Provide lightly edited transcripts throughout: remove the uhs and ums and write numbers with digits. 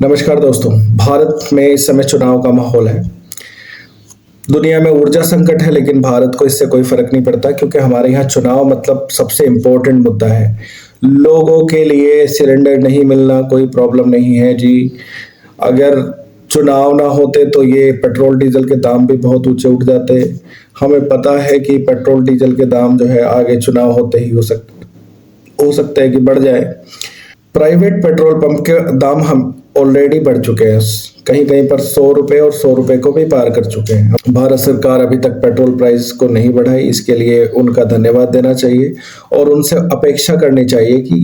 नमस्कार दोस्तों। भारत में इस समय चुनाव का माहौल है। दुनिया में ऊर्जा संकट है, लेकिन भारत को इससे कोई फर्क नहीं पड़ता क्योंकि हमारे यहाँ चुनाव मतलब सबसे इम्पोर्टेंट मुद्दा है। लोगों के लिए सिलेंडर नहीं मिलना कोई प्रॉब्लम नहीं है जी। अगर चुनाव ना होते तो ये पेट्रोल डीजल के दाम भी बहुत ऊंचे उठ जाते। हमें पता है कि पेट्रोल डीजल के दाम जो है आगे चुनाव होते ही हो सकता है कि बढ़ जाए। प्राइवेट पेट्रोल पंप के दाम हम ऑलरेडी बढ़ चुके हैं। कहीं कहीं पर 100 रुपए और 100 रुपए को भी पार कर चुके हैं। भारत सरकार अभी तक पेट्रोल प्राइस को नहीं बढ़ाई, इसके लिए उनका धन्यवाद देना चाहिए और उनसे अपेक्षा करनी चाहिए कि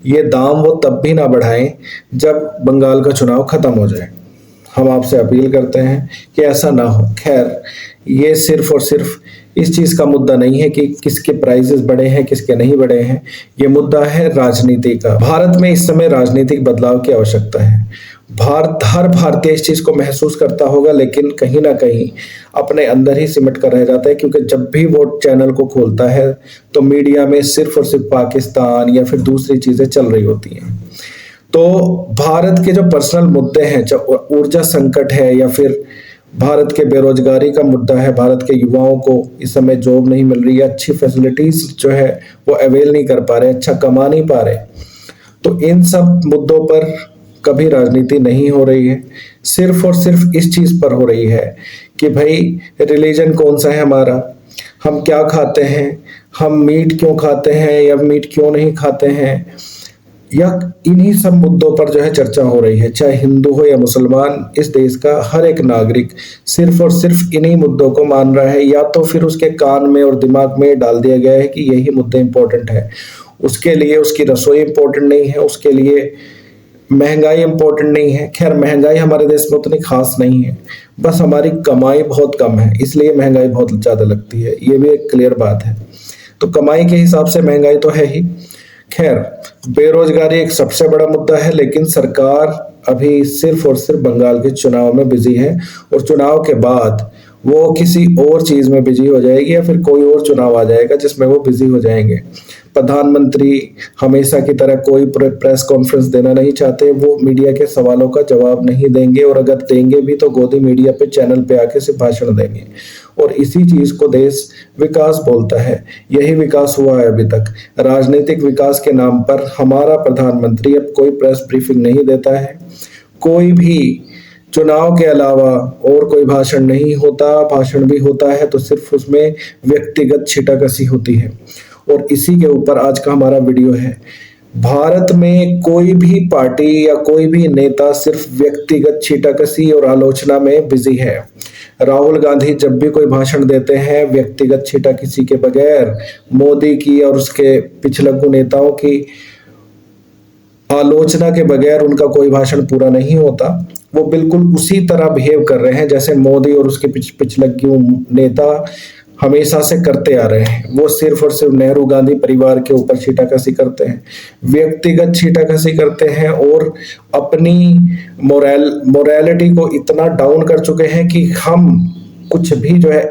ये दाम वो तब भी ना बढ़ाएं जब बंगाल का चुनाव खत्म हो जाए। हम आपसे अपील करते हैं कि ऐसा ना हो। खैर, ये सिर्फ और सिर्फ इस चीज का मुद्दा नहीं है कि किसके प्राइसेस बढ़े हैं किसके नहीं बढ़े हैं। ये मुद्दा है राजनीति का। भारत में इस समय राजनीतिक बदलाव की आवश्यकता है। हर भारतीय इस चीज को महसूस करता होगा, लेकिन कहीं ना कहीं अपने अंदर ही सिमट कर रह जाता है क्योंकि जब भी वो चैनल को खोलता है तो मीडिया में सिर्फ और सिर्फ पाकिस्तान या फिर दूसरी चीजें चल रही होती हैं। तो भारत के जो पर्सनल मुद्दे हैं, चाहे ऊर्जा संकट है या फिर भारत के बेरोजगारी का मुद्दा है, भारत के युवाओं को इस समय जॉब नहीं मिल रही है, अच्छी फैसिलिटीज जो है वो अवेल नहीं कर पा रहे, अच्छा कमा नहीं पा रहे, तो इन सब मुद्दों पर कभी राजनीति नहीं हो रही है। सिर्फ और सिर्फ इस चीज पर हो रही है कि भाई रिलीजन कौन सा है हमारा, हम क्या खाते हैं, हम मीट क्यों खाते हैं या मीट क्यों नहीं खाते हैं, या इन्हीं सब मुद्दों पर जो है चर्चा हो रही है। चाहे हिंदू हो या मुसलमान, इस देश का हर एक नागरिक सिर्फ और सिर्फ इन्हीं मुद्दों को मान रहा है, या तो फिर उसके कान में और दिमाग में डाल दिया गया है कि यही मुद्दे इंपॉर्टेंट है। उसके लिए उसकी रसोई इंपॉर्टेंट नहीं है, उसके लिए महंगाई इंपॉर्टेंट नहीं है। खैर, महंगाई हमारे देश में उतनी खास नहीं है, बस हमारी कमाई बहुत कम है, इसलिए महंगाई बहुत ज्यादा लगती है। ये भी एक क्लियर बात है। तो कमाई के हिसाब से महंगाई तो है ही। खैर, बेरोजगारी एक सबसे बड़ा मुद्दा है, लेकिन सरकार अभी सिर्फ और सिर्फ बंगाल के चुनाव में बिजी है और चुनाव के बाद वो किसी और चीज में बिजी हो जाएगी या फिर कोई और चुनाव आ जाएगा जिसमें वो बिजी हो जाएंगे। प्रधानमंत्री हमेशा की तरह कोई प्रेस कॉन्फ्रेंस देना नहीं चाहते, वो मीडिया के सवालों का जवाब नहीं देंगे और अगर देंगे भी तो गोदी मीडिया पे चैनल पे आके सिर्फ भाषण देंगे और इसी चीज को देश विकास बोलता है। यही विकास हुआ है अभी तक। राजनीतिक विकास के नाम पर हमारा प्रधानमंत्री अब कोई प्रेस ब्रीफिंग नहीं देता है, कोई भी चुनाव के अलावा और कोई भाषण नहीं होता। भाषण भी होता है तो सिर्फ उसमें व्यक्तिगत छीटाकशी होती है और इसी के ऊपर आज का हमारा वीडियो है। भारत में कोई भी पार्टी या कोई भी नेता सिर्फ व्यक्तिगत छीटाकशी और आलोचना में बिजी है। राहुल गांधी जब भी कोई भाषण देते हैं व्यक्तिगत छीटाकशी के बगैर, मोदी की और उसके पिछलग्गू नेताओं की आलोचना के बगैर उनका कोई भाषण पूरा नहीं होता। वो बिल्कुल उसी तरह बिहेव कर रहे हैं जैसे मोदी और उसके पिछलग्गू नेता हमेशा से करते आ रहे हैं। वो सिर्फ और सिर्फ नेहरू गांधी परिवार के ऊपर छीटाकशी करते हैं, व्यक्तिगत छीटाकशी करते हैं और अपनी मोरालिटी को इतना डाउन कर चुके हैं कि हम कुछ भी जो है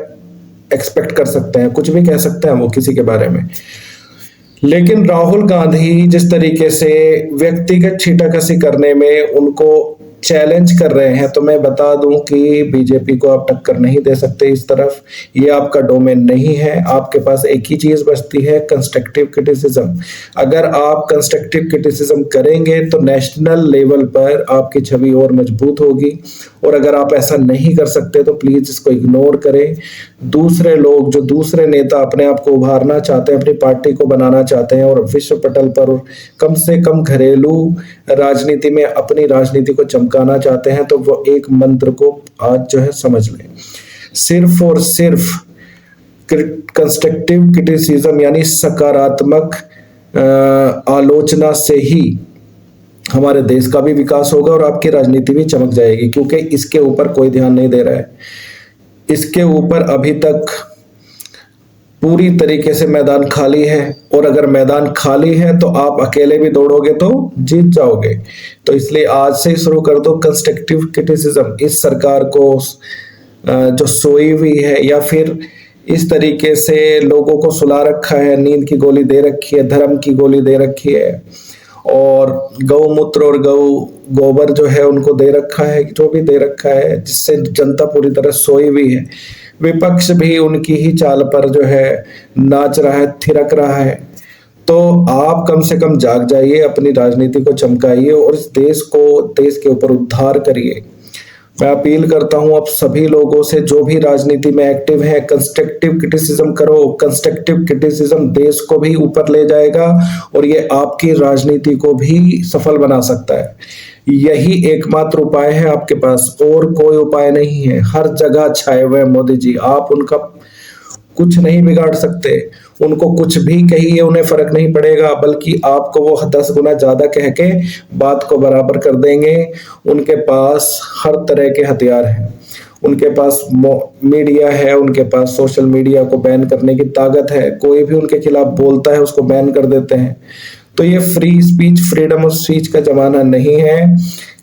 एक्सपेक्ट कर सकते हैं, कुछ भी कह सकते हैं वो किसी के बारे में। लेकिन राहुल गांधी जिस तरीके से व्यक्तिगत छीटाकशी करने में उनको चैलेंज कर रहे हैं, तो मैं बता दूं कि बीजेपी को आप टक्कर नहीं दे सकते इस तरफ। ये आपका डोमेन नहीं है। आपके पास एक ही चीज बचती है, कंस्ट्रक्टिव क्रिटिसिज्म। अगर आप कंस्ट्रक्टिव क्रिटिसिज्म करेंगे तो नेशनल लेवल पर आपकी छवि और मजबूत होगी और अगर आप ऐसा नहीं कर सकते तो प्लीज इसको इग्नोर करें। दूसरे लोग, जो दूसरे नेता अपने आप को उभारना चाहते हैं, अपनी पार्टी को बनाना चाहते हैं और विश्व पटल पर कम से कम घरेलू राजनीति में अपनी राजनीति को चमकाना चाहते हैं, तो वो एक मंत्र को आज जो है समझ लें। सिर्फ और सिर्फ कंस्ट्रक्टिव क्रिटिसिज्म यानी सकारात्मक आलोचना से ही हमारे देश का भी विकास होगा और आपकी राजनीति भी चमक जाएगी, क्योंकि इसके ऊपर कोई ध्यान नहीं दे रहा है। इसके ऊपर अभी तक पूरी तरीके से मैदान खाली है और अगर मैदान खाली है तो आप अकेले भी दौड़ोगे तो जीत जाओगे। तो इसलिए आज से ही शुरू कर दो कंस्ट्रक्टिव क्रिटिसिज्म। इस सरकार को जो सोई हुई है या फिर इस तरीके से लोगों को सुला रखा है, नींद की गोली दे रखी है, धर्म की गोली दे रखी है और गौमूत्र और गोबर जो है उनको दे रखा है, जो भी दे रखा है, जिससे जनता पूरी तरह सोई हुई है। विपक्ष भी उनकी ही चाल पर जो है नाच रहा है, थिरक रहा है। तो आप कम से कम जाग जाइए, अपनी राजनीति को चमकाइए और इस देश के ऊपर उद्धार करिए। मैं अपील करता हूं आप सभी लोगों से, जो भी राजनीति में एक्टिव है, कंस्ट्रक्टिव क्रिटिसिज्म करो। कंस्ट्रक्टिव क्रिटिसिज्म देश को भी ऊपर ले जाएगा और ये आपकी राजनीति को भी सफल बना सकता है। यही एकमात्र उपाय है आपके पास, और कोई उपाय नहीं है। हर जगह छाए हुए मोदी जी, आप उनका कुछ नहीं बिगाड़ सकते। उनको कुछ भी कहिए, उन्हें फर्क नहीं पड़ेगा, बल्कि आपको वो 10 गुना ज्यादा कह के बात को बराबर कर देंगे। उनके पास हर तरह के हथियार हैं, उनके पास मीडिया है, उनके पास सोशल मीडिया को बैन करने की ताकत है। कोई भी उनके खिलाफ बोलता है उसको बैन कर देते हैं। तो ये free speech, freedom of speech का जमाना नहीं है।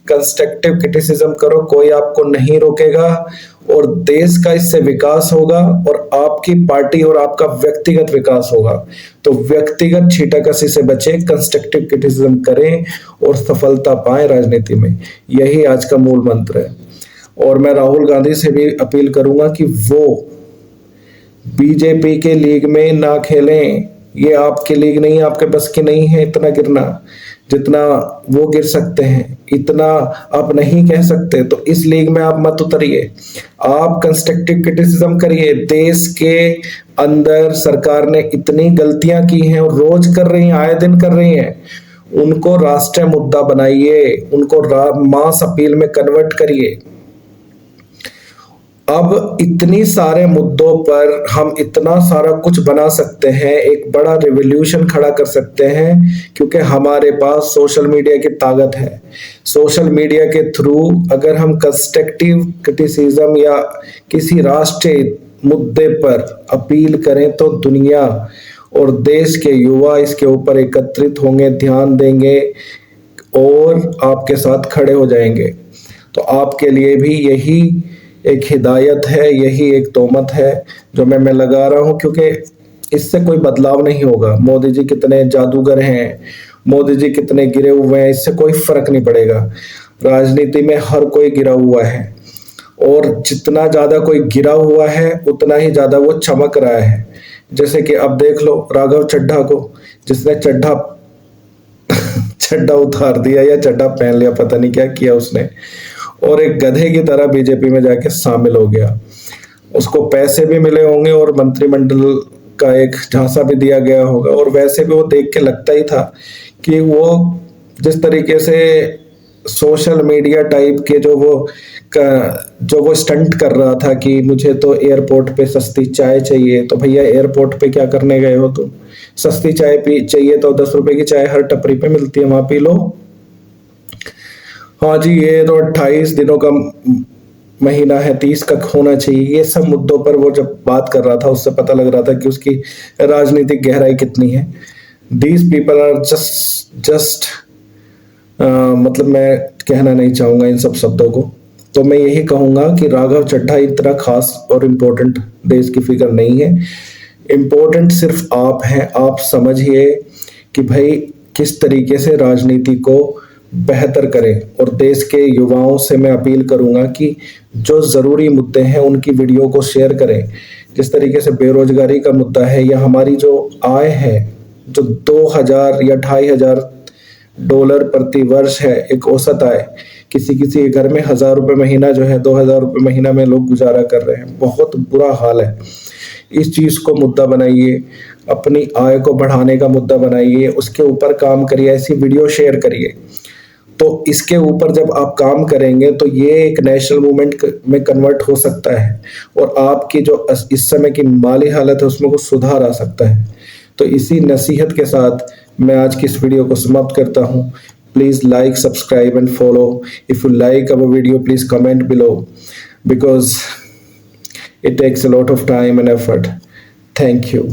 कंस्ट्रक्टिव क्रिटिसिज्म करो, कोई आपको नहीं रोकेगा और देश का इससे विकास होगा और आपकी पार्टी और आपका व्यक्तिगत विकास होगा। तो व्यक्तिगत छीटाकशी से बचे, कंस्ट्रक्टिव क्रिटिसिज्म करें और सफलता पाएं राजनीति में। यही आज का मूल मंत्र है। और मैं राहुल गांधी से भी अपील करूंगा कि वो बीजेपी के लीग में ना खेलें। ये आपकी लीग नहीं, आपके बस की नहीं है इतना गिरना। जितना वो गिर सकते हैं इतना आप नहीं कह सकते, तो इस लीग में आप मत उतरिए। आप कंस्ट्रक्टिव क्रिटिसिज्म करिए। देश के अंदर सरकार ने इतनी गलतियां की हैं और रोज कर रही हैं, आए दिन कर रही हैं। उनको राष्ट्रीय मुद्दा बनाइए, उनको मास अपील में कन्वर्ट करिए। अब इतनी सारे मुद्दों पर हम इतना सारा कुछ बना सकते हैं, एक बड़ा रिवॉल्यूशन खड़ा कर सकते हैं, क्योंकि हमारे पास सोशल मीडिया की ताकत है। सोशल मीडिया के थ्रू अगर हम कंस्ट्रक्टिव क्रिटिसिज्म या किसी राष्ट्रीय मुद्दे पर अपील करें तो दुनिया और देश के युवा इसके ऊपर एकत्रित होंगे, ध्यान देंगे और आपके साथ खड़े हो जाएंगे। तो आपके लिए भी यही एक हिदायत है, यही एक तोहमत है जो मैं लगा रहा हूं, क्योंकि इससे कोई बदलाव नहीं होगा। मोदी जी कितने जादूगर हैं, मोदी जी कितने गिरे हुए हैं, इससे कोई फर्क नहीं पड़ेगा। राजनीति में हर कोई गिरा हुआ है और जितना ज्यादा कोई गिरा हुआ है उतना ही ज्यादा वो चमक रहा है। जैसे कि अब देख लो राघव चड्ढा को, जिसने चड्ढा उतार दिया या चड्ढा पहन लिया, पता नहीं क्या किया उसने, और एक गधे की तरह बीजेपी में जाके शामिल हो गया। उसको पैसे भी मिले होंगे और मंत्रिमंडल का एक झांसा भी दिया गया होगा, और वैसे भी वो देख के लगता ही था कि वो जिस तरीके से सोशल मीडिया टाइप के जो वो स्टंट कर रहा था कि मुझे तो एयरपोर्ट पे सस्ती चाय चाहिए, तो भैया एयरपोर्ट पे क्या करने गए हो तुम? सस्ती चाय पी चाहिए तो 10 रुपए की चाय हर टपरी पे मिलती है, वहां पी लो। हाँ जी, ये तो 28 दिनों का महीना है, 30 का होना चाहिए। ये सब मुद्दों पर वो जब बात कर रहा था उससे पता लग रहा था कि उसकी राजनीतिक गहराई कितनी है। दीज पीपल आर जस्ट मतलब मैं कहना नहीं चाहूंगा इन सब शब्दों को। तो मैं यही कहूंगा कि राघव चड्ढा इतना खास और इम्पोर्टेंट देश की फिगर नहीं है। इम्पोर्टेंट सिर्फ आप हैं। आप समझिए कि भाई किस तरीके से राजनीति को बेहतर करें, और देश के युवाओं से मैं अपील करूंगा कि जो ज़रूरी मुद्दे हैं उनकी वीडियो को शेयर करें। जिस तरीके से बेरोजगारी का मुद्दा है, या हमारी जो आय है जो 2000 या $2500 प्रति वर्ष है, एक औसत आय, किसी किसी घर में 1000 रुपये महीना जो है 2000 रुपये महीना में लोग गुजारा कर रहे हैं। बहुत बुरा हाल है। इस चीज़ को मुद्दा बनाइए, अपनी आय को बढ़ाने का मुद्दा बनाइए, उसके ऊपर काम करिए, ऐसी वीडियो शेयर करिए। तो इसके ऊपर जब आप काम करेंगे तो ये एक नेशनल मूवमेंट में कन्वर्ट हो सकता है, और आपकी जो इस समय की माली हालत है उसमें कुछ सुधार आ सकता है। तो इसी नसीहत के साथ मैं आज की इस वीडियो को समाप्त करता हूँ। Please like, subscribe and follow. If you like our video, please comment below, because it takes a lot of time and effort. Thank you.